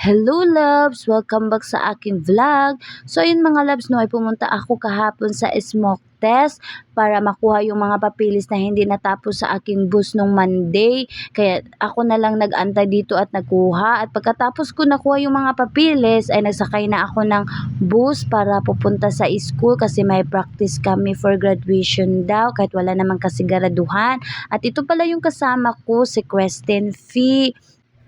Hello loves! Welcome back sa aking vlog. So ayun mga loves, no, ay pumunta ako kahapon sa smoke test para makuha yung mga papilis na hindi natapos sa aking bus nung Monday. Kaya ako na lang nag-antay dito at nagkuha. At pagkatapos ko nakuha yung mga papilis ay nagsakay na ako ng bus para pupunta sa school kasi may practice kami for graduation daw kahit wala namang kasigaraduhan. At ito pala yung kasama ko, si Kristen Fee.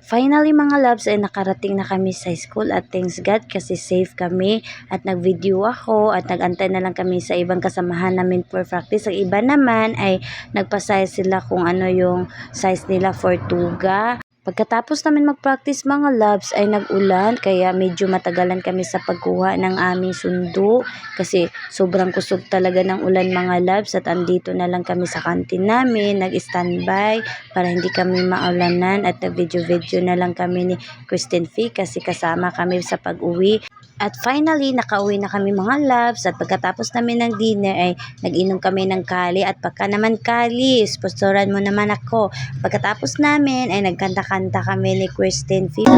Finally mga loves ay nakarating na kami sa school at thanks God kasi safe kami at nag-video ako at nag-antay na lang kami sa ibang kasamahan namin for practice. Ang iba naman ay nagpa-size sila kung ano yung size nila for tuga. Pagkatapos namin mag-practice mga loves ay nag-ulan kaya medyo matagalan kami sa pagkuha ng aming sundo kasi sobrang kusog talaga ng ulan mga loves at andito na lang kami sa kantin namin, nag-standby para hindi kami maulanan at nag-video-video na lang kami ni Kristen Fee kasi kasama kami sa pag-uwi. At finally, nakauwi na kami mga loves at pagkatapos namin ng dinner ay nag-inom kami ng kali at pagka naman kali, sponsoran mo naman ako. Pagkatapos namin ay nagkanta-kanta kami ni Kristen Fee.